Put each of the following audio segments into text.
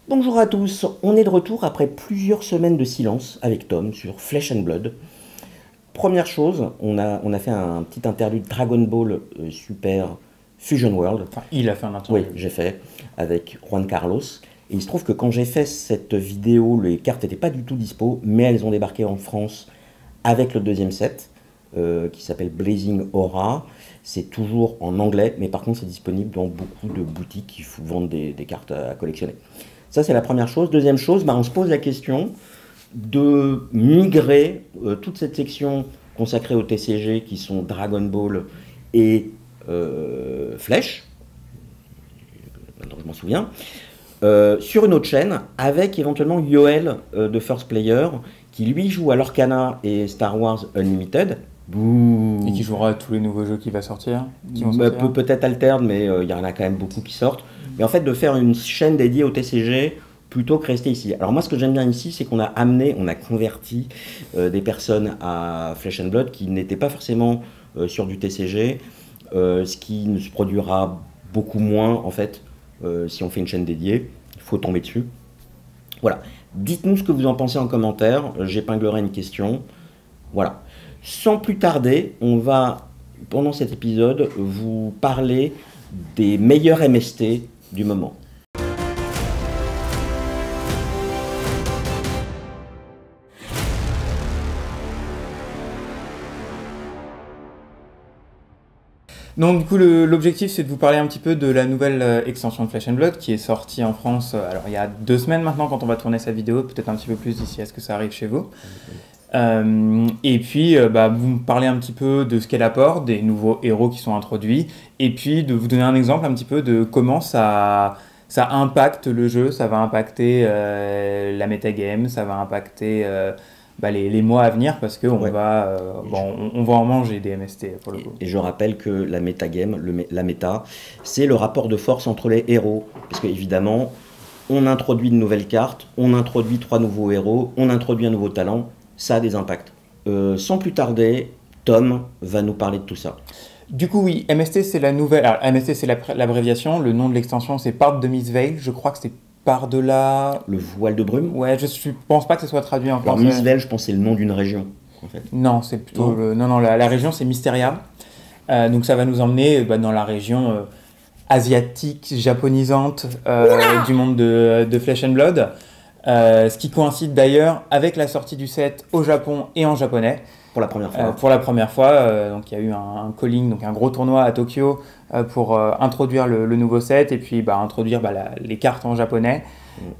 Bonjour à tous, on est de retour après plusieurs semaines de silence avec Tom sur Flesh and Blood. Première chose, on a fait un petit interlude Dragon Ball Super Fusion World. Enfin, il a fait un Oui, interview. j'ai fait avec Juan Carlos. Et il se trouve que quand j'ai fait cette vidéo, les cartes n'étaient pas du tout dispo, mais elles ont débarqué en France avec le deuxième set qui s'appelle Blazing Aura. C'est toujours en anglais, mais par contre c'est disponible dans beaucoup de boutiques qui vendent des cartes à collectionner. Ça, c'est la première chose. Deuxième chose, on se pose la question de migrer toute cette section consacrée au TCG qui sont Dragon Ball et Flèche, je m'en souviens, sur une autre chaîne avec éventuellement Yoel de First Player qui lui joue à l'Orcana et Star Wars Unlimited. Bouh. Et qui jouera à tous les nouveaux jeux qui vont sortir. Peut-être alterne, mais il y en a quand même beaucoup qui sortent. Mais en fait, de faire une chaîne dédiée au TCG plutôt que rester ici. Alors moi, ce que j'aime bien ici, c'est qu'on a converti des personnes à Flesh and Blood qui n'étaient pas forcément sur du TCG, ce qui ne se produira beaucoup moins, en fait, si on fait une chaîne dédiée. Il faut tomber dessus. Voilà. Dites-nous ce que vous en pensez en commentaire. J'épinglerai une question. Voilà. Sans plus tarder, on va, pendant cet épisode, vous parler des meilleurs MST du moment. Donc du coup, l'objectif, c'est de vous parler un petit peu de la nouvelle extension de Flesh and Blood qui est sortie en France, alors il y a 2 semaines maintenant quand on va tourner cette vidéo, peut-être un petit peu plus d'ici à ce que ça arrive chez vous. Et puis, vous me parler un petit peu de ce qu'elle apporte, des nouveaux héros qui sont introduits, et puis de vous donner un exemple un petit peu de comment ça impacte le jeu, ça va impacter la metagame, ça va impacter les mois à venir, parce qu'on va, on va en manger des MST pour le coup. Et je rappelle que la metagame, la méta, c'est le rapport de force entre les héros. Parce qu'évidemment, on introduit de nouvelles cartes, on introduit 3 nouveaux héros, on introduit un nouveau talent, ça a des impacts. Sans plus tarder, Tom va nous parler de tout ça. Du coup, oui, MST, c'est la nouvelle. Alors, MST, c'est l'abréviation. Le nom de l'extension, c'est Part de Miss Veil. Je crois que c'est par-delà. Le voile de brume. Ouais, je pense pas que ce soit traduit en français. Alors, Miss Veil, je pense que c'est le nom d'une région, en fait. Non, c'est plutôt. Non, la région, c'est Mysteria. Donc, ça va nous emmener dans la région asiatique, japonisante du monde de Flesh and Blood. Ce qui coïncide d'ailleurs avec la sortie du set au Japon et en japonais. Pour la première fois. Pour la première fois, donc il y a eu un calling, donc un gros tournoi à Tokyo pour introduire le nouveau set et puis introduire les cartes en japonais.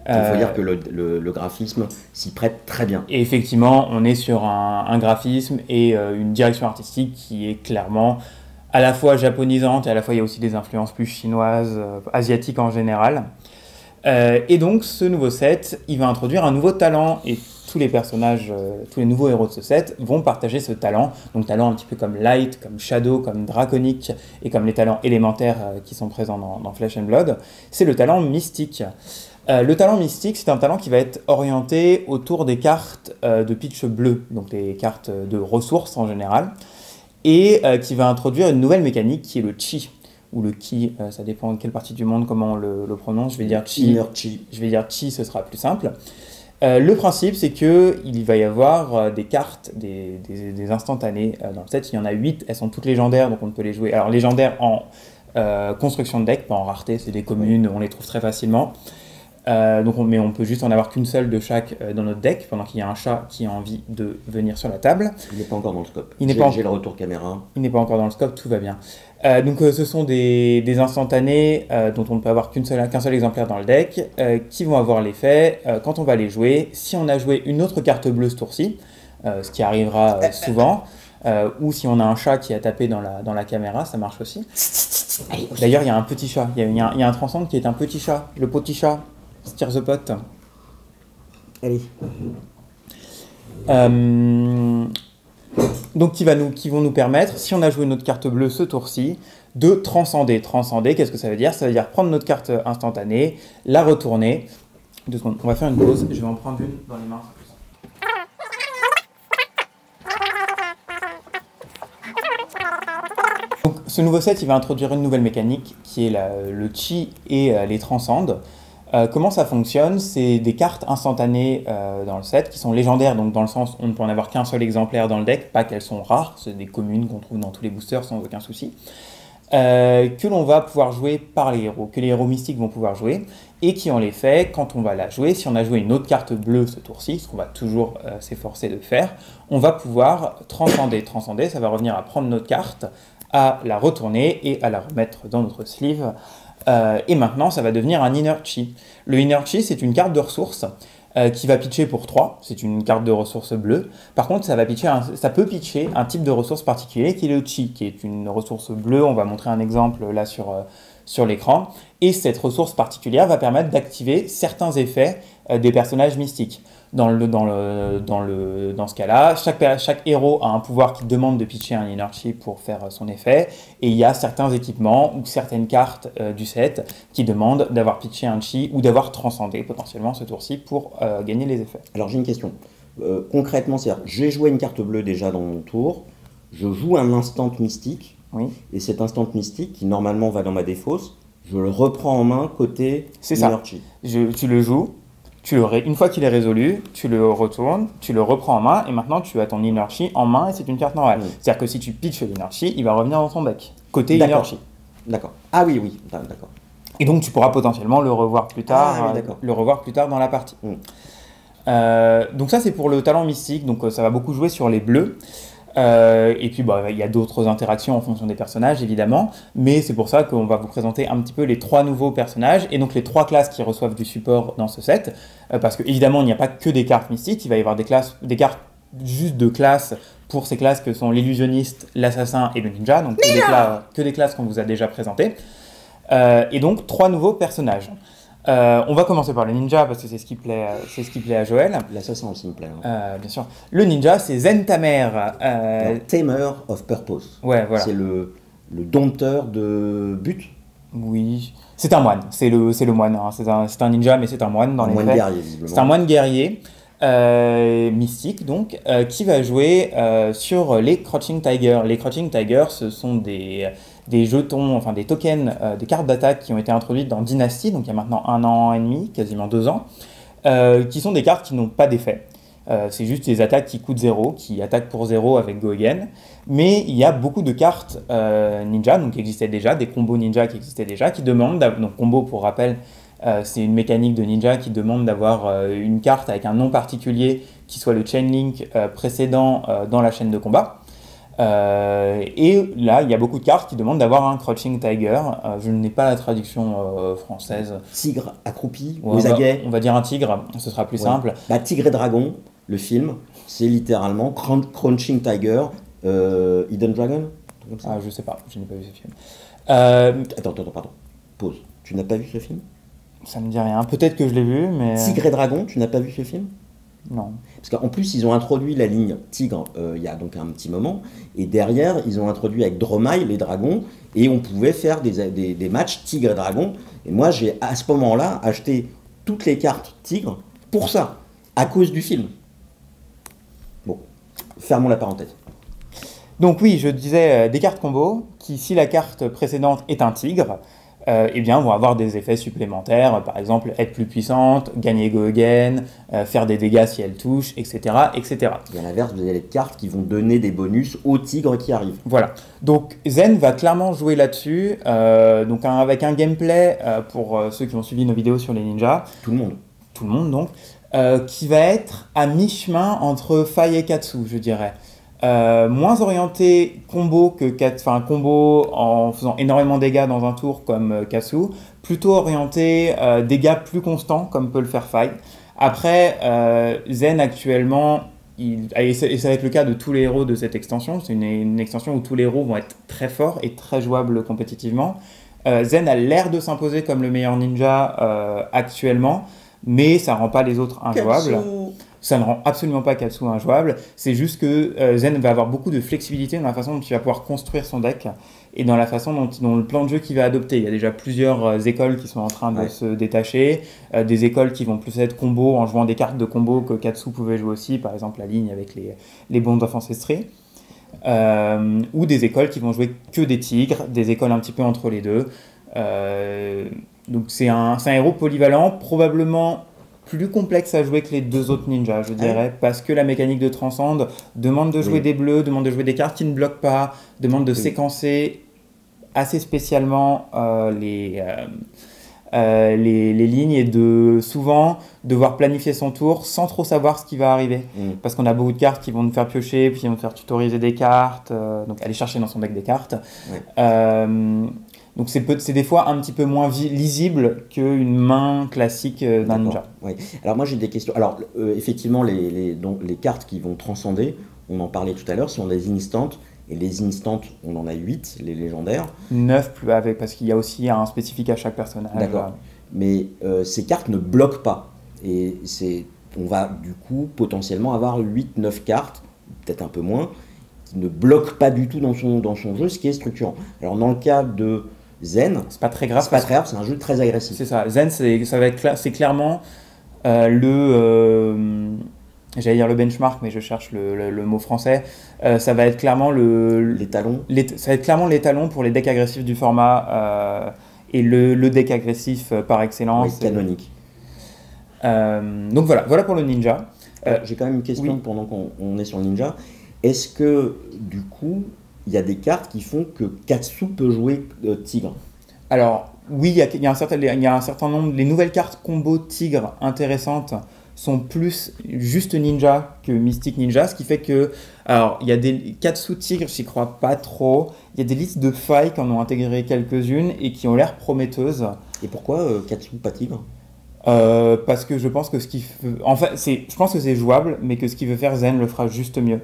Il faut dire que le graphisme s'y prête très bien. Et effectivement, on est sur un graphisme et une direction artistique qui est clairement à la fois japonisante et à la fois il y a aussi des influences plus chinoises, asiatiques en général. Et donc ce nouveau set, il va introduire un nouveau talent et tous les personnages, tous les nouveaux héros de ce set vont partager ce talent. Donc talent un petit peu comme Light, comme Shadow, comme Draconic et comme les talents élémentaires qui sont présents dans Flesh and Blood. C'est le talent mystique. Le talent mystique, c'est un talent qui va être orienté autour des cartes de pitch bleu, donc des cartes de ressources en général, et qui va introduire une nouvelle mécanique qui est le chi. Ou le ki, ça dépend de quelle partie du monde, comment on le prononce. Je vais dire chi. Inner chi. Je vais dire chi, ce sera plus simple. Le principe, c'est qu'il va y avoir des cartes, des instantanés dans le set. Il y en a 8, elles sont toutes légendaires, donc on peut les jouer. Alors légendaires en construction de deck, pas en rareté, c'est des communes, on les trouve très facilement. Mais on peut juste en avoir qu'une seule de chaque dans notre deck, pendant qu'il y a un chat qui a envie de venir sur la table. Il n'est pas encore dans le scope. J'ai le retour caméra. Il n'est pas encore dans le scope, tout va bien. Ce sont des instantanés dont on ne peut avoir qu'un seul exemplaire dans le deck, qui vont avoir l'effet, quand on va les jouer, si on a joué une autre carte bleue ce tour-ci, ce qui arrivera souvent, ou si on a un chat qui a tapé dans la caméra, ça marche aussi. D'ailleurs, il y a un petit chat, il y a un transcende qui est un petit chat, le petit chat. Stir the pot. Allez. Donc qui vont nous permettre, si on a joué notre carte bleue ce tour-ci, de transcender. Transcender, qu'est-ce que ça veut dire? Ça veut dire prendre notre carte instantanée, la retourner. 2 secondes, on va faire une pause, je vais en prendre une dans les mains. Donc ce nouveau set, il va introduire une nouvelle mécanique qui est le chi et les transcendes. Comment ça fonctionne? C'est des cartes instantanées dans le set qui sont légendaires, donc dans le sens où on ne peut en avoir qu'un seul exemplaire dans le deck, pas qu'elles sont rares, c'est des communes qu'on trouve dans tous les boosters sans aucun souci, que l'on va pouvoir jouer par les héros, que les héros mystiques vont pouvoir jouer, et qui en l'effet, quand on va la jouer, si on a joué une autre carte bleue ce tour-ci, ce qu'on va toujours s'efforcer de faire, on va pouvoir transcender. Transcender, ça va revenir à prendre notre carte, à la retourner et à la remettre dans notre sleeve. Et maintenant, ça va devenir un Inner Chi. Le Inner Chi, c'est une carte de ressources qui va pitcher pour 3. C'est une carte de ressources bleue. Par contre, ça peut pitcher un type de ressource particulier qui est le Chi, qui est une ressource bleue. On va montrer un exemple là sur l'écran. Et cette ressource particulière va permettre d'activer certains effets des personnages mystiques. Dans ce cas-là, chaque héros a un pouvoir qui demande de pitcher un Inner Chi pour faire son effet, et il y a certains équipements ou certaines cartes du set qui demandent d'avoir pitché un Chi ou d'avoir transcendé potentiellement ce tour-ci pour gagner les effets. Alors j'ai une question. Concrètement, c'est-à-dire, j'ai joué une carte bleue déjà dans mon tour, je joue un instant mystique, Oui. et cet instant mystique, qui normalement va dans ma défausse, je le reprends en main côté Inner Chi. Tu le joues. Une fois qu'il est résolu, tu le retournes, tu le reprends en main, et maintenant tu as ton Inner Chi en main et c'est une carte normale. C'est-à-dire que si tu pitches l'Inner Chi, il va revenir dans ton deck, côté Inner Chi. D'accord. Ah oui, d'accord. Et donc tu pourras potentiellement le revoir plus tard, dans la partie. Donc ça c'est pour le talent mystique, donc ça va beaucoup jouer sur les bleus. Et puis il y a d'autres interactions en fonction des personnages évidemment, mais c'est pour ça qu'on va vous présenter un petit peu les 3 nouveaux personnages et donc les 3 classes qui reçoivent du support dans ce set, parce que évidemment il n'y a pas que des cartes mystiques, il va y avoir des cartes juste de classe pour ces classes que sont l'illusionniste, l'assassin et le ninja, donc que des classes qu'on vous a déjà présentées, et donc 3 nouveaux personnages. On va commencer par le ninja parce que c'est ce qui plaît à Joël. L'assassin aussi me plaît. Bien sûr. Le ninja, c'est Zentamer. Tamer of Purpose. Ouais, voilà. C'est le dompteur de but. Oui. C'est un moine. C'est le moine. Hein. C'est un ninja, mais c'est un moine dans les faits. Un moine guerrier, visiblement. C'est un moine guerrier. Mystique donc, qui va jouer sur les Crouching Tiger. Les Crouching Tiger, ce sont des jetons, enfin des tokens, des cartes d'attaque qui ont été introduites dans Dynasty, donc il y a maintenant 1 an et demi, quasiment 2 ans, qui sont des cartes qui n'ont pas d'effet. C'est juste des attaques qui coûtent 0, qui attaquent pour 0 avec Go Again. Mais il y a beaucoup de cartes ninja, donc qui existaient déjà, des combos ninja qui existaient déjà, qui demandent, donc combo pour rappel, c'est une mécanique de ninja qui demande d'avoir une carte avec un nom particulier qui soit le chain link précédent dans la chaîne de combat. Et là, il y a beaucoup de cartes qui demandent d'avoir un Crouching Tiger. Je n'ai pas la traduction française. Tigre accroupi, aux aguets. On va dire un tigre, ce sera plus simple. Tigre et Dragon, le film, c'est littéralement Crouching Tiger, Hidden Dragon, comme ça. Je sais pas, je n'ai pas vu ce film. Attends, pardon. Pause. Tu n'as pas vu ce film? Ça me dit rien. Peut-être que je l'ai vu, mais... Tigre et Dragon, tu n'as pas vu ce film? Non. Parce qu'en plus, ils ont introduit la ligne Tigre il y a donc un petit moment, et derrière, ils ont introduit avec Dromai les dragons, et on pouvait faire des matchs Tigre et Dragon. Et moi, j'ai à ce moment-là acheté toutes les cartes Tigre pour ça, à cause du film. Bon, fermons la parenthèse. Donc oui, je disais des cartes combo qui, si la carte précédente est un tigre, eh bien, vont avoir des effets supplémentaires, par exemple être plus puissante, gagner Go Again, faire des dégâts si elle touche, etc., etc. Et à l'inverse, vous avez les cartes qui vont donner des bonus aux tigres qui arrivent. Voilà. Donc Zen va clairement jouer là-dessus, donc avec un gameplay, pour ceux qui ont suivi nos vidéos sur les ninjas. Tout le monde Donc, qui va être à mi-chemin entre Fai et Katsu, je dirais. Moins orienté combo combo en faisant énormément de dégâts dans un tour comme Katsu, plutôt orienté dégâts plus constants comme peut le faire Fai. Après, Zen actuellement, et ça va être le cas de tous les héros de cette extension, c'est une extension où tous les héros vont être très forts et très jouables compétitivement. Zen a l'air de s'imposer comme le meilleur ninja actuellement, mais ça rend pas les autres injouables. Katsu. Ça ne rend absolument pas Katsu injouable, c'est juste que Zen va avoir beaucoup de flexibilité dans la façon dont il va pouvoir construire son deck et dans la façon dont le plan de jeu qu'il va adopter. Il y a déjà plusieurs écoles qui sont en train de se détacher, des écoles qui vont plus être combo en jouant des cartes de combo que Katsu pouvait jouer aussi, par exemple la ligne avec les Bonds of Ancestry, ou des écoles qui vont jouer que des tigres, des écoles un petit peu entre les deux. Donc c'est un héros polyvalent, probablement plus complexe à jouer que les deux autres ninjas, je dirais, parce que la mécanique de Transcende demande de jouer des bleus, demande de jouer des cartes qui ne bloquent pas, demande de séquencer assez spécialement les lignes et de souvent devoir planifier son tour sans trop savoir ce qui va arriver. Parce qu'on a beaucoup de cartes qui vont nous faire piocher, puis qui vont nous faire tutoriser des cartes, donc aller chercher dans son deck des cartes. Donc c'est des fois un petit peu moins lisible qu'une main classique d'un ninja. Oui. Alors moi j'ai des questions. Alors effectivement donc, les cartes qui vont transcender, on en parlait tout à l'heure, sont des instants. Et les instants, on en a 8, les légendaires. 9 plus avec, parce qu'il y a aussi un spécifique à chaque personnage. D'accord. Mais ces cartes ne bloquent pas. Et on va du coup potentiellement avoir 8-9 cartes, peut-être un peu moins, qui ne bloquent pas du tout dans son jeu, ce qui est structurant. Alors dans le cas de Zen, c'est pas très grave. C'est pas très grave, c'est un jeu très agressif. C'est ça. Zen, c'est clairement j'allais dire le benchmark, mais je cherche le mot français. Ça va être clairement l'étalon. Ça va être clairement l'étalon pour les decks agressifs du format et le deck agressif par excellence. Oui, canonique. Donc voilà pour le ninja. J'ai quand même une question pendant qu'on est sur le ninja. Est-ce que du coup, il y a des cartes qui font que Katsu peut jouer tigre? Alors oui, il y a un certain nombre. Les nouvelles cartes combo tigre intéressantes sont plus juste ninja que Mystic Ninja, ce qui fait que, alors il y a des Katsu tigres, j'y crois pas trop, il y a des listes de failles qui en ont intégré quelques-unes et qui ont l'air prometteuses. Et pourquoi Katsu pas tigre? Parce que je pense que je pense que c'est jouable, mais que ce qu'il veut faire Zen le fera juste mieux.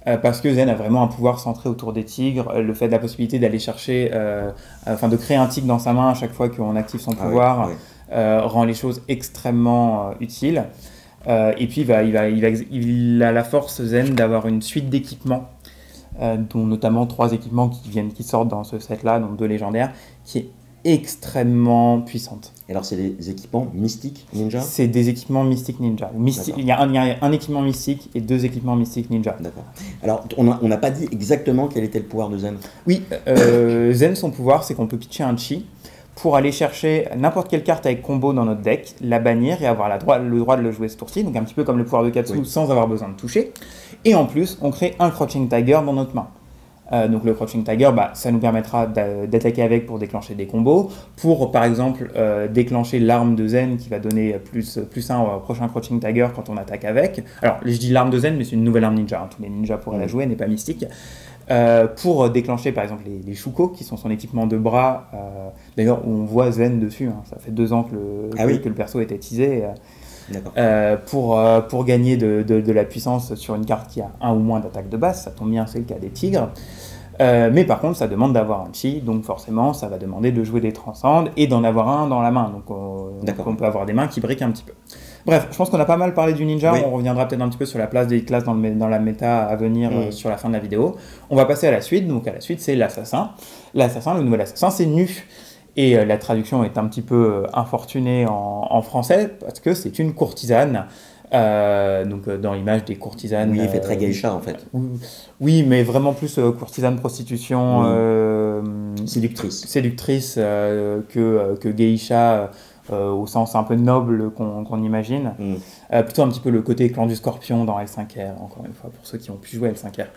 Parce que Zen a vraiment un pouvoir centré autour des tigres, le fait de la possibilité d'aller chercher, de créer un tigre dans sa main à chaque fois qu'on active son pouvoir. Rend les choses extrêmement utiles. Et puis il a la force Zen d'avoir une suite d'équipements, dont notamment 3 équipements qui sortent dans ce set-là, dont 2 légendaires, qui est extrêmement puissante. Et alors c'est des équipements mystiques ninja? C'est des équipements mystiques ninja. Il y a un équipement mystique et 2 équipements mystiques ninja. D'accord. Alors on n'a pas dit exactement quel était le pouvoir de Zen? Oui, Zen, son pouvoir, c'est qu'on peut pitcher un chi pour aller chercher n'importe quelle carte avec combo dans notre deck, la bannir et avoir le droit de le jouer ce tour-ci, donc un petit peu comme le pouvoir de Katsu sans avoir besoin de toucher. Et en plus, on crée un Crouching Tiger dans notre main. Donc le Crouching Tiger, ça nous permettra d'attaquer avec pour déclencher des combos, pour par exemple déclencher l'arme de Zen qui va donner plus 1 au prochain Crouching Tiger quand on attaque avec. Alors je dis l'arme de Zen, mais c'est une nouvelle arme ninja, tous les ninjas pourraient la jouer, elle n'est pas mystique. Pour déclencher par exemple les Shuko qui sont son équipement de bras, d'ailleurs on voit Zen dessus, ça fait 2 ans que le perso était teasé, pour gagner de la puissance sur une carte qui a 1 ou moins d'attaque de base, ça tombe bien, c'est le cas des tigres. Mais par contre ça demande d'avoir un chi, donc forcément ça va demander de jouer des transcendes et d'en avoir un dans la main, donc on peut avoir des mains qui briquent un petit peu. Bref, je pense qu'on a pas mal parlé du ninja, on reviendra peut-être un petit peu sur la place des classes dans la méta à venir sur la fin de la vidéo. On va passer à la suite, donc à la suite c'est l'assassin. L'assassin, le nouvel assassin, c'est Nu. Et la traduction est un petit peu infortunée en français, parce que c'est une courtisane. Donc dans l'image des courtisanes... Oui, il fait très geisha en fait. Oui, mais vraiment plus courtisane prostitution... Séductrice que geisha... au sens un peu noble qu'on imagine. Plutôt un petit peu le côté clan du Scorpion dans L5R, encore une fois, pour ceux qui ont pu jouer L5R.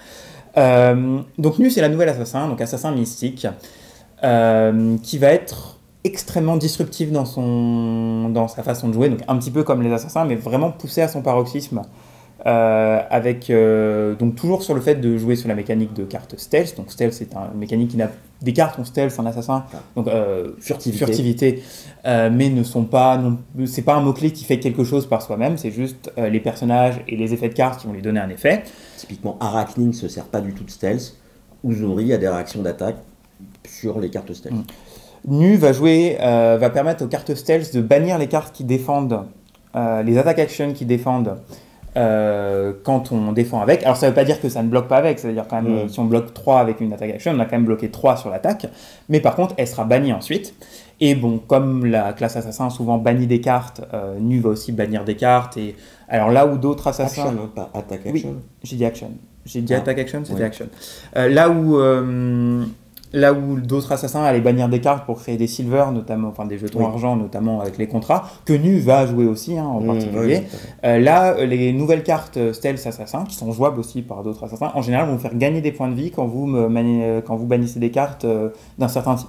Donc Nu, c'est la nouvelle assassin, donc assassin mystique, qui va être extrêmement disruptif dans sa façon de jouer, donc un petit peu comme les assassins, mais vraiment poussé à son paroxysme, donc toujours sur le fait de jouer sur la mécanique de carte stealth. Donc stealth, c'est une mécanique qui n'a des cartes ont stealth en assassin, donc furtivité, mais ne sont pas c'est pas un mot clé qui fait quelque chose par soi-même, c'est juste les personnages et les effets de cartes qui vont lui donner un effet. Typiquement Arachne ne se sert pas du tout de stealth. Uzuri a des réactions d'attaque sur les cartes stealth. Nu va permettre aux cartes stealth de bannir les cartes qui défendent, les attack actions qui défendent quand on défend avec. Alors ça veut pas dire que ça ne bloque pas avec, ça veut dire quand même si on bloque 3 avec une attack action, on a quand même bloqué 3 sur l'attaque, mais par contre elle sera bannie ensuite. Et bon, comme la classe assassin souvent bannit des cartes, Nu va aussi bannir des cartes. Et alors là où d'autres assassins... Action, pas attack action. Oui, j'ai dit action. J'ai dit attack action, c'était action. Là où Là où d'autres assassins allaient bannir des cartes pour créer des silver, notamment, enfin des jetons argent, notamment avec les contrats, que Nu va jouer aussi en particulier. Là, les nouvelles cartes Stealth Assassin, qui sont jouables aussi par d'autres assassins, en général vont vous faire gagner des points de vie quand vous bannissez des cartes d'un certain type.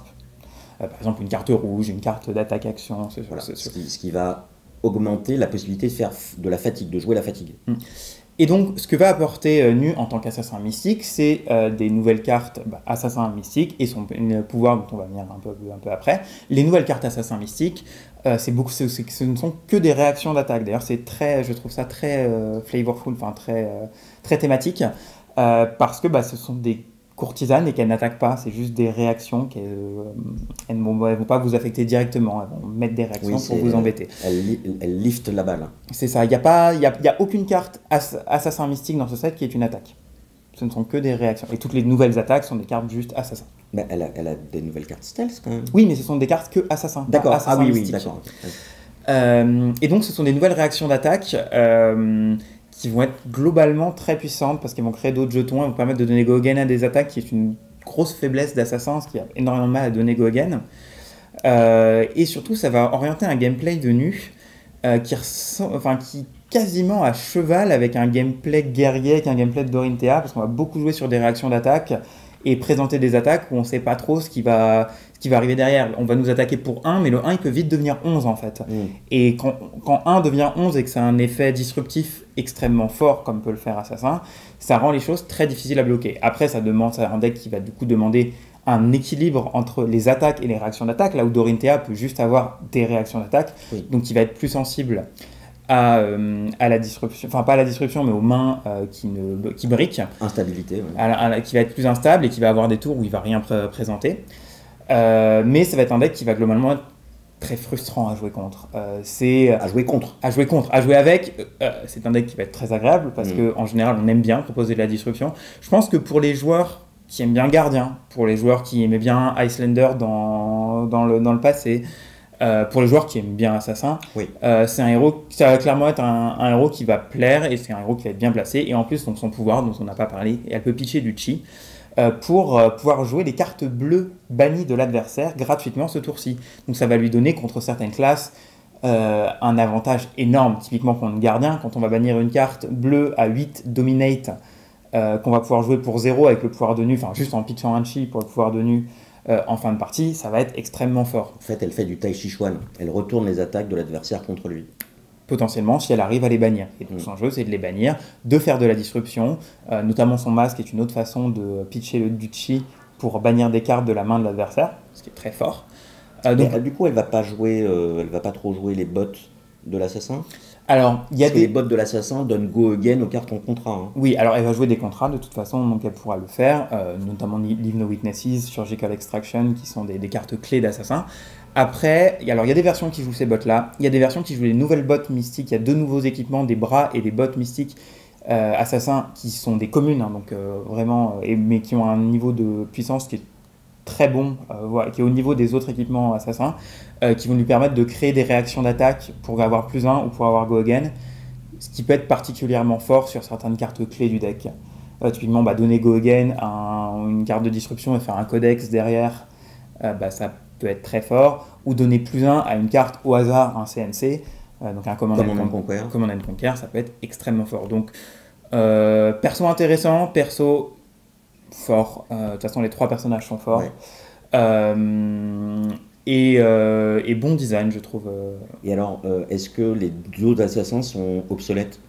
Par exemple, une carte rouge, une carte d'attaque-action, ce qui va augmenter la possibilité de faire de la fatigue, de jouer la fatigue. Et donc, ce que va apporter Nu en tant qu'assassin mystique, c'est des nouvelles cartes assassin mystique et son pouvoir dont on va venir un peu après. Les nouvelles cartes assassin mystique, ce ne sont que des réactions d'attaque. D'ailleurs, je trouve ça très flavorful, enfin très thématique, parce que ce sont des courtisanes et qu'elles n'attaquent pas, c'est juste des réactions elles ne vont pas vous affecter directement, elles vont mettre des réactions pour vous embêter. Elles liftent la balle. C'est ça, il n'y a aucune carte assassin mystique dans ce set qui est une attaque. Ce ne sont que des réactions. Et toutes les nouvelles attaques sont des cartes juste assassin. Mais elle a des nouvelles cartes stealth quand même. Oui, mais ce sont des cartes que assassin. D'accord, oui, d'accord. Et donc ce sont des nouvelles réactions d'attaque qui vont être globalement très puissantes parce qu'elles vont créer d'autres jetons, elles vont permettre de donner go again à des attaques qui est une grosse faiblesse d'Assassin, ce qui a énormément de mal à donner go again. Et surtout, ça va orienter un gameplay de Nu qui quasiment à cheval avec un gameplay guerrier, avec un gameplay de Dorinthea, parce qu'on va beaucoup jouer sur des réactions d'attaque et présenter des attaques où on ne sait pas trop ce qui va arriver derrière. On va nous attaquer pour 1, mais le 1 il peut vite devenir 11 en fait. Et quand 1 devient 11 et que c'est un effet disruptif extrêmement fort, comme peut le faire Assassin, ça rend les choses très difficiles à bloquer. Après, ça demande un deck qui va du coup demander un équilibre entre les attaques et les réactions d'attaque, là où Dorinthea peut juste avoir des réactions d'attaque, donc il va être plus sensible à la disruption, enfin pas à la disruption mais aux mains qui briquent. Instabilité. Qui va être plus instable et qui va avoir des tours où il va rien présenter. Mais ça va être un deck qui va globalement être très frustrant à jouer contre. À jouer contre. À jouer avec, c'est un deck qui va être très agréable parce qu'en général on aime bien proposer de la disruption. Je pense que pour les joueurs qui aiment bien Gardien, pour les joueurs qui aimaient bien Icelander dans le passé, pour les joueurs qui aiment bien Assassin, c'est un héros, ça va clairement être un héros qui va plaire et c'est un héros qui va être bien placé. Et en plus, donc, son pouvoir dont on n'a pas parlé, elle peut pitcher du chi pour pouvoir jouer les cartes bleues bannies de l'adversaire gratuitement ce tour-ci. Donc ça va lui donner contre certaines classes un avantage énorme, typiquement contre Gardien, quand on va bannir une carte bleue à 8 Dominate, qu'on va pouvoir jouer pour 0 avec le pouvoir de Nu, enfin juste en pitchant un chi pour le pouvoir de Nu en fin de partie, ça va être extrêmement fort. En fait, elle fait du Tai Chi Chuan, elle retourne les attaques de l'adversaire contre lui. Potentiellement, si elle arrive à les bannir. Et donc son jeu, c'est de les bannir, de faire de la disruption, notamment son masque est une autre façon de pitcher du chi pour bannir des cartes de la main de l'adversaire, ce qui est très fort. Du coup, elle va pas trop jouer les bots de l'assassin. Alors, les bots de l'assassin donnent go again aux cartes en contrat. Oui, alors elle va jouer des contrats de toute façon, donc elle pourra le faire, notamment Leave No Witnesses, Surgical Extraction, qui sont des cartes clés d'assassin. Après, il y a des versions qui jouent ces bots-là, il y a des versions qui jouent les nouvelles bots mystiques, il y a 2 nouveaux équipements, des bras et des bots mystiques assassins qui sont des communes, donc vraiment, mais qui ont un niveau de puissance qui est très bon, qui est au niveau des autres équipements assassins, qui vont lui permettre de créer des réactions d'attaque pour avoir +1 ou pour avoir go again, ce qui peut être particulièrement fort sur certaines cartes clés du deck. Typiquement, donner go again à une carte de disruption et faire un codex derrière, ça peut être très fort, ou donner +1 à une carte au hasard, un CNC, donc un Command and Conquer, ça peut être extrêmement fort. Donc, perso intéressant, perso fort. De toute façon, les 3 personnages sont forts. Et bon design, je trouve. Et alors, est-ce que les autres assassins sont obsolètes ?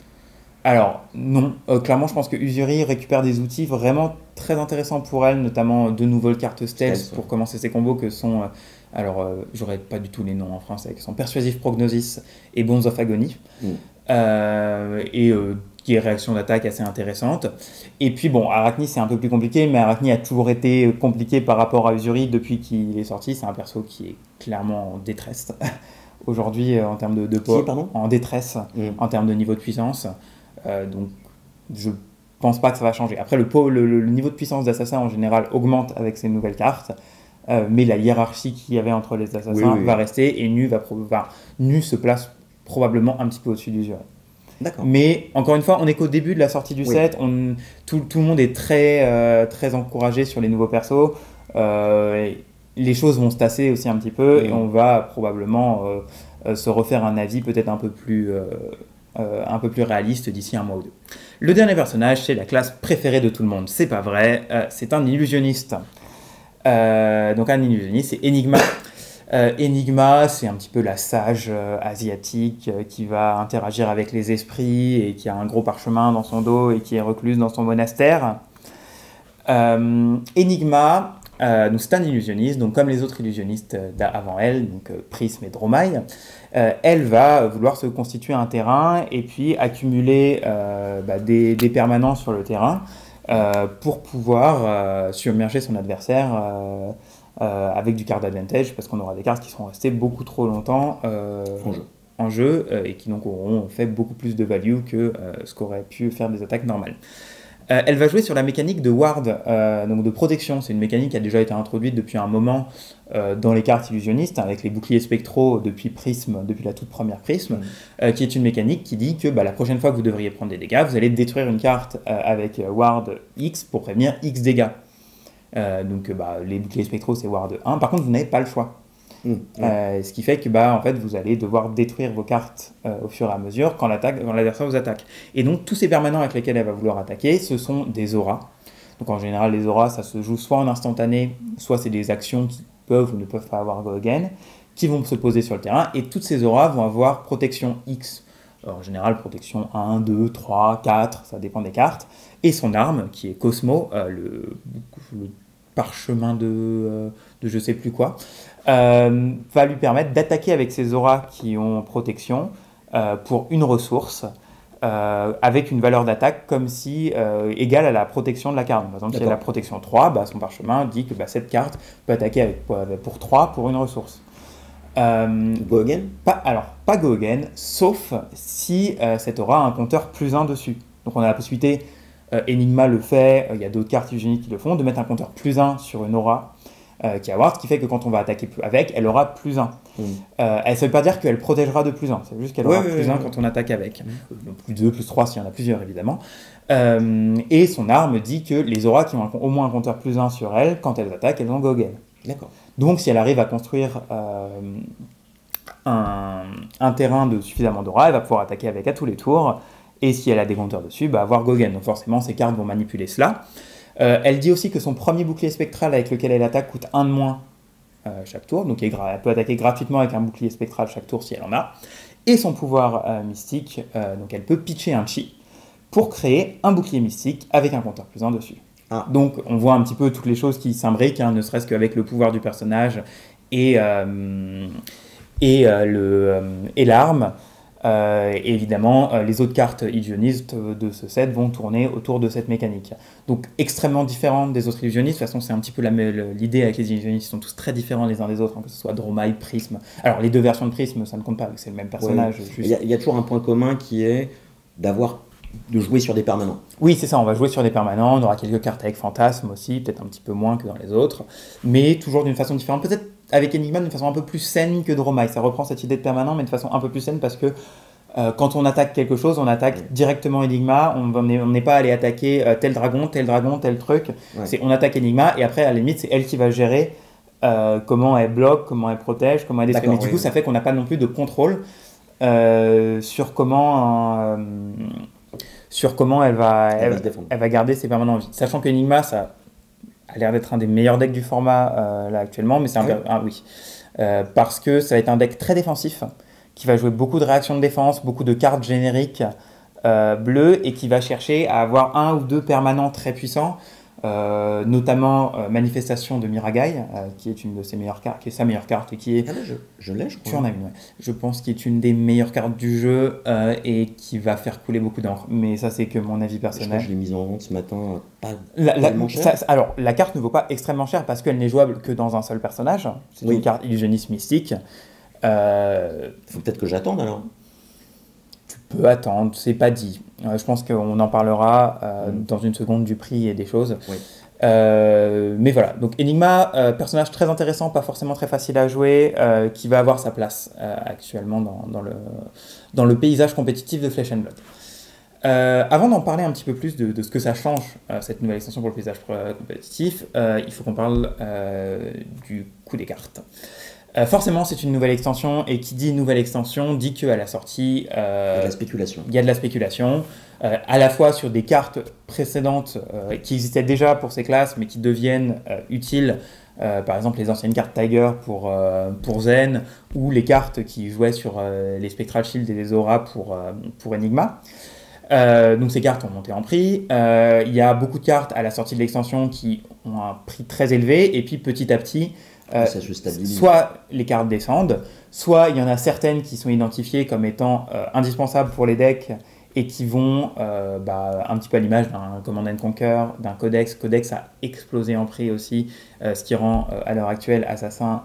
Alors, non. Clairement, je pense que Usuri récupère des outils vraiment très intéressants pour elle, notamment 2 nouvelles cartes stealth pour commencer ses combos que sont... j'aurais pas du tout les noms en français, qui sont Persuasive Prognosis et Bones of Agony. Qui est réaction d'attaque assez intéressante. Et puis bon, Arachni c'est un peu plus compliqué, mais Arachni a toujours été compliqué par rapport à Usuri depuis qu'il est sorti. C'est un perso qui est clairement en détresse aujourd'hui en termes de power, en détresse en termes de niveau de puissance. Donc je pense pas que ça va changer. Après le niveau de puissance d'assassin en général augmente avec ces nouvelles cartes. Mais la hiérarchie qu'il y avait entre les assassins va rester et Nu se place probablement un petit peu au-dessus d'Usuri. D'accord. Mais encore une fois, on est qu'au début de la sortie du set. Tout le monde est très encouragé sur les nouveaux persos. les choses vont se tasser aussi un petit peu et on va probablement se refaire un avis peut-être un peu plus réaliste d'ici un mois ou deux. Le dernier personnage, c'est la classe préférée de tout le monde. C'est pas vrai, c'est un illusionniste. Donc un illusionniste, c'est Enigma. Enigma, c'est un petit peu la sage asiatique qui va interagir avec les esprits et qui a un gros parchemin dans son dos et qui est recluse dans son monastère. Enigma, donc c'est un illusionniste, donc comme les autres illusionnistes avant elle, donc Prism et Dromai, elle va vouloir se constituer un terrain et puis accumuler des permanents sur le terrain pour pouvoir submerger son adversaire avec du card advantage, parce qu'on aura des cartes qui seront restées beaucoup trop longtemps en jeu et qui donc auront fait beaucoup plus de value que ce qu'auraient pu faire des attaques normales. Elle va jouer sur la mécanique de ward, donc de protection. C'est une mécanique qui a déjà été introduite depuis un moment dans les cartes illusionnistes, avec les boucliers spectraux depuis la toute première Prism, qui est une mécanique qui dit que la prochaine fois que vous devriez prendre des dégâts, vous allez détruire une carte avec ward X pour prévenir X dégâts. Donc les boucliers spectraux c'est ward 1, par contre vous n'avez pas le choix. Ce qui fait que en fait, vous allez devoir détruire vos cartes au fur et à mesure quand l'adversaire vous attaque. Et donc tous ces permanents avec lesquels elle va vouloir attaquer, ce sont des auras. Donc en général les auras ça se joue soit en instantané, soit c'est des actions qui peuvent ou ne peuvent pas avoir go again, qui vont se poser sur le terrain, et toutes ces auras vont avoir protection X. Alors, en général protection 1, 2, 3, 4, ça dépend des cartes, et son arme qui est Cosmo, le parchemin de je sais plus quoi, va lui permettre d'attaquer avec ses auras qui ont protection pour une ressource avec une valeur d'attaque comme si égale à la protection de la carte. Par exemple, si elle a la protection 3, son parchemin dit que cette carte peut attaquer pour 3 pour une ressource. Go again ? Pas go again, sauf si cette aura a un compteur +1 dessus. Donc on a la possibilité, Enigma le fait, il y a d'autres cartes illusionnistes qui le font, de mettre un compteur +1 sur une aura qui a ward, ce qui fait que quand on va attaquer avec, elle aura +1. Ça ne veut pas dire qu'elle protégera de +1, c'est juste qu'elle aura +1 quand on attaque avec. +2, +3 s'il y en a plusieurs évidemment. Et son arme dit que les auras qui ont au moins un compteur +1 sur elles, quand elles attaquent, elles ont go again. D'accord. Donc si elle arrive à construire un terrain de suffisamment d'aura, elle va pouvoir attaquer avec à tous les tours. Et si elle a des compteurs dessus, avoir go again. Donc forcément, ces cartes vont manipuler cela. Elle dit aussi que son premier bouclier spectral avec lequel elle attaque coûte 1 de moins chaque tour. Donc elle peut attaquer gratuitement avec un bouclier spectral chaque tour si elle en a. Et son pouvoir mystique, donc elle peut pitcher un chi pour créer un bouclier mystique avec un compteur +1 dessus. Donc on voit un petit peu toutes les choses qui s'imbriquent, ne serait-ce qu'avec le pouvoir du personnage et l'arme. Évidemment, les autres cartes illusionnistes de ce set vont tourner autour de cette mécanique. Donc extrêmement différente des autres illusionnistes. De toute façon, c'est un petit peu l'idée avec les illusionnistes. Ils sont tous très différents les uns des autres, que ce soit Dromai, Prism. Alors les deux versions de Prism, ça ne compte pas, c'est le même personnage. Il y a toujours un point commun qui est de jouer sur des permanents. Oui, c'est ça, on va jouer sur des permanents, on aura quelques cartes avec fantasme aussi, peut-être un petit peu moins que dans les autres, mais toujours d'une façon différente, peut-être avec Enigma d'une façon un peu plus saine que Dromai. Ça reprend cette idée de permanent, mais de façon un peu plus saine parce que quand on attaque quelque chose, on attaque directement Enigma, on n'est pas allé attaquer tel dragon, tel truc, on attaque Enigma et après à la limite c'est elle qui va gérer comment elle bloque, comment elle protège, comment elle détruit. Mais du coup ça fait qu'on n'a pas non plus de contrôle sur comment elle va garder ses permanents en vie. Sachant que Enigma, ça a l'air d'être un des meilleurs decks du format là actuellement, mais c'est parce que ça va être un deck très défensif, qui va jouer beaucoup de réactions de défense, beaucoup de cartes génériques bleues, et qui va chercher à avoir un ou deux permanents très puissants, notamment Manifestation de Miragai, qui est une de ses meilleures cartes, qui est sa meilleure carte, et qui est... je l'ai, je crois. Tu en as une, ouais. Je pense qu'il est une des meilleures cartes du jeu, et qui va faire couler beaucoup d'encre. Mais ça, c'est que mon avis personnel. Je l'ai mise en vente ce matin, pas tellement cher. Alors, la carte ne vaut pas extrêmement cher, parce qu'elle n'est jouable que dans un seul personnage. C'est une carte illusionniste mystique. Faut peut-être que j'attende alors. Tu peux attendre, c'est pas dit. Je pense qu'on en parlera dans une seconde du prix et des choses. Oui. Mais voilà, donc Enigma, personnage très intéressant, pas forcément très facile à jouer, qui va avoir sa place actuellement dans le paysage compétitif de Flesh and Blood. Avant d'en parler un petit peu plus de ce que ça change, cette nouvelle extension pour le paysage compétitif, il faut qu'on parle du coût des cartes. Forcément, c'est une nouvelle extension, et qui dit nouvelle extension dit qu'à la sortie, Il y a de la spéculation. il y a de la spéculation, à la fois sur des cartes précédentes qui existaient déjà pour ces classes, mais qui deviennent utiles. Par exemple, les anciennes cartes Tiger pour Zen, ou les cartes qui jouaient sur les Spectral Shield et les Aura pour Enigma. Donc ces cartes ont monté en prix. Il y a beaucoup de cartes à la sortie de l'extension qui ont un prix très élevé, et puis petit à petit, Ça se stabilise. soit les cartes descendent, soit il y en a certaines qui sont identifiées comme étant indispensables pour les decks, et qui vont un petit peu à l'image d'un Command and Conquer, d'un Codex. Codex a explosé en prix aussi, ce qui rend à l'heure actuelle Assassin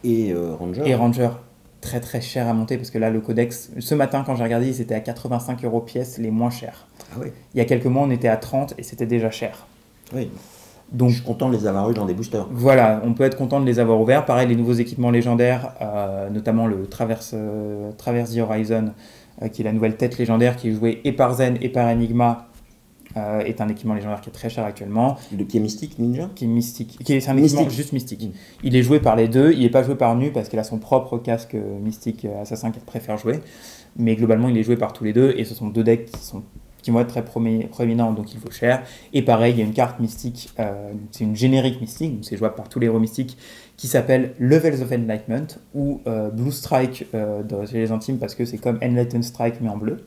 Et Ranger. et Ranger très très cher à monter, parce que là le Codex, ce matin quand j'ai regardé, ils étaient à 85 € pièce, les moins chers. Ah oui. Il y a quelques mois on était à 30 et c'était déjà cher. Oui. Donc Je suis content de les avoir eu dans des boosters. voilà, on peut être content de les avoir ouverts. Pareil, les nouveaux équipements légendaires, notamment le Traverse the Horizon, qui est la nouvelle tête légendaire qui est jouée et par Zen et par Enigma, est un équipement légendaire qui est très cher actuellement, Qui est mystique, Ninja. qui est mystique, c'est un équipement Mystique. juste mystique. Mm. Il est joué par les deux, il n'est pas joué par Nu parce qu'il a son propre casque mystique assassin qu'il préfère jouer, mais globalement il est joué par tous les deux, et ce sont deux decks qui vont être très proéminents, donc il faut cher. Et pareil, il y a une carte mystique, c'est une générique mystique, donc c'est jouable par tous les héros mystiques, qui s'appelle Levels of Enlightenment, ou Blue Strike chez les intimes, parce que c'est comme Enlightened Strike mais en bleu,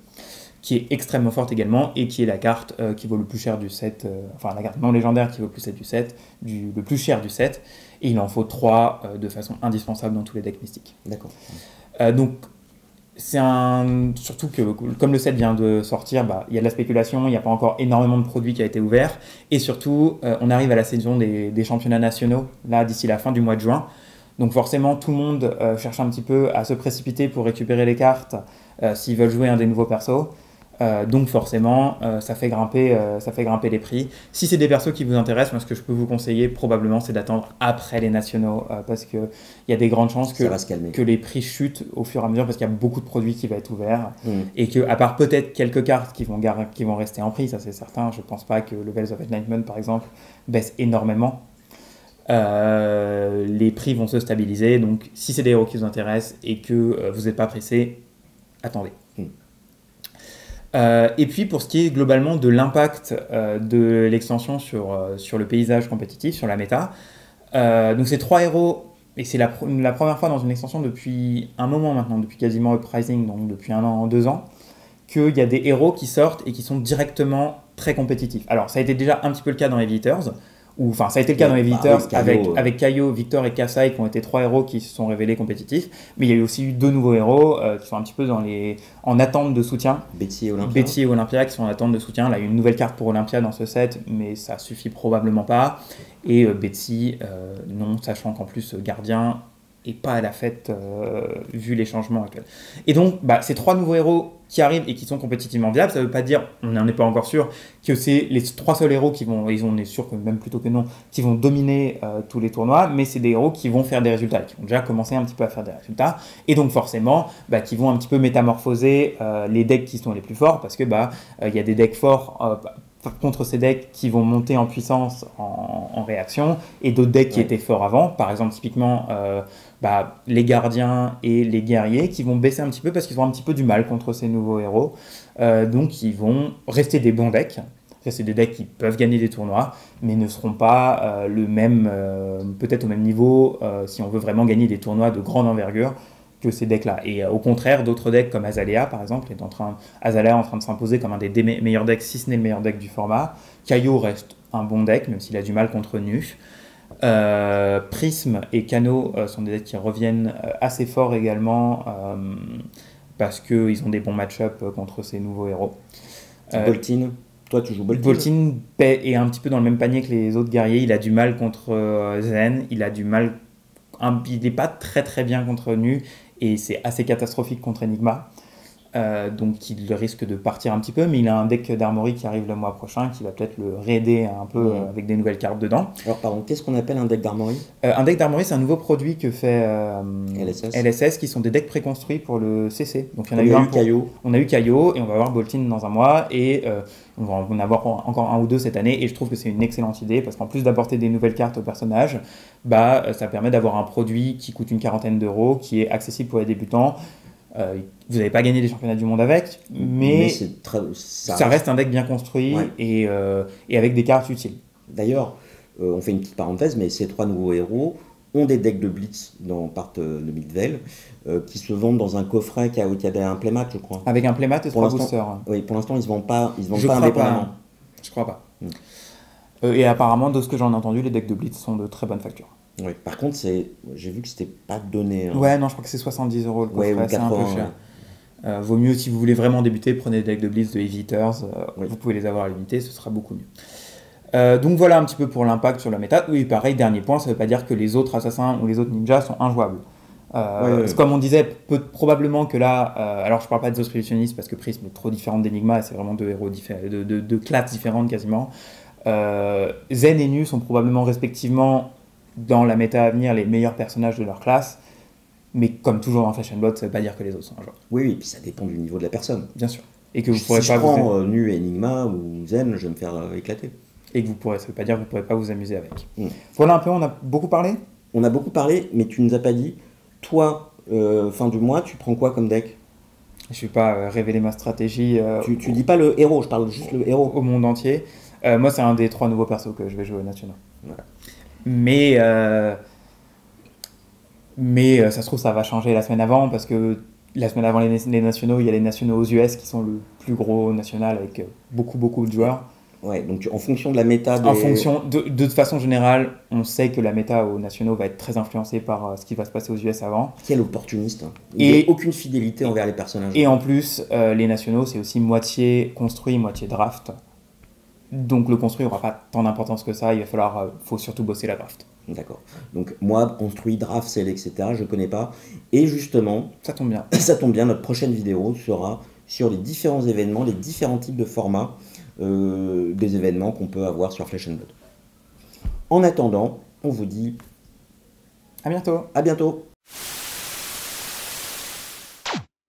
qui est extrêmement forte également, et qui est la carte qui vaut le plus cher du set, enfin la carte non légendaire qui vaut le plus, du set, le plus cher du set, et il en faut 3 de façon indispensable dans tous les decks mystiques. D'accord. Donc c'est surtout que comme le set vient de sortir, il y a de la spéculation, il n'y a pas encore énormément de produits qui a été ouvert, et surtout on arrive à la saison des championnats nationaux, là d'ici la fin du mois de juin. Donc forcément tout le monde cherche un petit peu à se précipiter pour récupérer les cartes s'ils veulent jouer un des nouveaux persos. Donc forcément, ça fait grimper les prix. Si c'est des persos qui vous intéressent, moi ce que je peux vous conseiller probablement, c'est d'attendre après les nationaux, parce qu'il y a des grandes chances Ça va se calmer. que les prix chutent au fur et à mesure, parce qu'il y a beaucoup de produits qui vont être ouverts, Mm. et que, à part peut-être quelques cartes qui vont rester en prix, ça c'est certain. Je pense pas que Levels of Enlightenment par exemple baisse énormément. Les prix vont se stabiliser, donc si c'est des héros qui vous intéressent et que vous n'êtes pas pressé, attendez. Et puis pour ce qui est globalement de l'impact de l'extension sur le paysage compétitif, sur la méta, donc c'est 3 héros, et c'est la première fois dans une extension depuis un moment maintenant, depuis quasiment Uprising, donc depuis 1 an, 2 ans, qu'il y a des héros qui sortent et qui sont directement très compétitifs. Alors ça a été déjà un petit peu le cas dans Heavy Hitters, ça a été le cas dans Heavy Hitters avec Kaio, Victor et Kasai, qui ont été 3 héros qui se sont révélés compétitifs, mais il y a eu aussi 2 nouveaux héros qui sont un petit peu en attente de soutien. Betty et Olympia. Betty et Olympia qui sont en attente de soutien. Là, il y a une nouvelle carte pour Olympia dans ce set, mais ça suffit probablement pas. Et Betty, non, sachant qu'en plus Gardien et pas à la fête vu les changements actuels. Et donc, ces 3 nouveaux héros qui arrivent et qui sont compétitivement viables, ça veut pas dire, on n'en est pas encore sûr, que c'est les 3 seuls héros qui vont, on est sûr que même plutôt que non, qui vont dominer tous les tournois, mais c'est des héros qui vont faire des résultats, qui ont déjà commencé un petit peu à faire des résultats, et donc forcément, qui vont un petit peu métamorphoser les decks qui sont les plus forts, parce que il y a des decks forts contre ces decks qui vont monter en puissance en réaction, et d'autres decks qui étaient forts avant, par exemple typiquement les gardiens et les guerriers, qui vont baisser un petit peu parce qu'ils ont un petit peu du mal contre ces nouveaux héros, donc ils vont rester des bons decks. C'est des decks qui peuvent gagner des tournois, mais ne seront pas peut-être au même niveau si on veut vraiment gagner des tournois de grande envergure que ces decks-là. Et au contraire, d'autres decks comme Azalea, par exemple, Azalea est en train de s'imposer comme un des meilleurs decks, si ce n'est le meilleur deck du format. Kaio reste un bon deck, même s'il a du mal contre Nu. Prism et Kano sont des decks qui reviennent assez forts également, parce qu'ils ont des bons match-up contre ces nouveaux héros. Boltyn, toi tu joues Boltyn. Boltyn est un petit peu dans le même panier que les autres guerriers. Il a du mal contre Zen, il n'est pas très très bien contre Nu, et c'est assez catastrophique contre Enigma. donc il risque de partir un petit peu, mais il a un deck d'Armory qui arrive le mois prochain, qui va peut-être le raider un peu avec des nouvelles cartes dedans. Alors pardon, qu'est-ce qu'on appelle un deck d'Armory? Un deck d'Armory, c'est un nouveau produit que fait LSS. qui sont des decks préconstruits pour le CC. Donc On a eu Caillot. On a eu Caillot et on va avoir Boltin dans un mois et on va en avoir encore un ou deux cette année. Et je trouve que c'est une excellente idée parce qu'en plus d'apporter des nouvelles cartes aux personnages, ça permet d'avoir un produit qui coûte une quarantaine d'euros, qui est accessible pour les débutants. Vous n'avez pas gagné des championnats du monde avec, mais ça reste un deck bien construit et avec des cartes utiles. D'ailleurs, on fait une petite parenthèse, mais ces 3 nouveaux héros ont des decks de Blitz dans Part de Midvale qui se vendent dans un coffret qui a un playmat, je crois. Avec un playmat et 3 boosters. Oui, pour l'instant, ils ne se vendent pas indépendamment. Je crois pas. Et apparemment, de ce que j'en ai entendu, les decks de Blitz sont de très bonne facture. Oui, par contre, j'ai vu que c'était pas donné. Ouais, non, je crois que c'est 70 € le coffret, ou 80, c'est un peu cher. Vaut mieux, si vous voulez vraiment débuter, prenez des decks de Blitz de Heavy Hitters. Vous pouvez les avoir à limiter, ce sera beaucoup mieux. Donc voilà un petit peu pour l'impact sur la méta. Oui, pareil, dernier point, ça ne veut pas dire que les autres assassins ou les autres ninjas sont injouables. Comme on disait, probablement que là, alors je parle pas des autres illusionnistes parce que Prism est trop différente d'Enigma, c'est vraiment deux héros deux classes différentes quasiment. Zen et Nu sont probablement respectivement dans la méta à venir les meilleurs personnages de leur classe, mais comme toujours dans Flesh and Blood, ça veut pas dire que les autres sont injouables. Oui, et puis ça dépend du niveau de la personne. Bien sûr. Et que vous pourrez si pas je prends Nu, Enigma ou Zen, je vais me faire éclater. Et que ça veut pas dire que vous pourrez pas vous amuser avec. Voilà un peu, on a beaucoup parlé. On a beaucoup parlé, mais tu nous as pas dit. Toi, fin du mois, tu prends quoi comme deck? Je vais pas révéler ma stratégie. Tu dis pas le héros, je parle juste le héros. Au monde entier. Moi, c'est un des 3 nouveaux persos que je vais jouer aux nationaux. Voilà. Mais ça se trouve, ça va changer la semaine avant, parce que la semaine avant les nationaux, il y a les nationaux aux US qui sont le plus gros national avec beaucoup de joueurs. Ouais, donc en fonction de la méta... De façon générale, on sait que la méta aux nationaux va être très influencée par ce qui va se passer aux US avant. Quel opportuniste, hein. Il n'y a aucune fidélité envers les personnages. Et en plus, les nationaux, c'est aussi moitié construit, moitié draft. Donc le construit n'aura pas tant d'importance que ça, faut surtout bosser la draft. D'accord. Donc moi, construit, draft, sell, etc., je ne connais pas. Et justement... Ça tombe bien. Ça tombe bien, notre prochaine vidéo sera sur les différents événements, les différents types de formats des événements qu'on peut avoir sur Flesh and Blood. En attendant, on vous dit... À bientôt. À bientôt.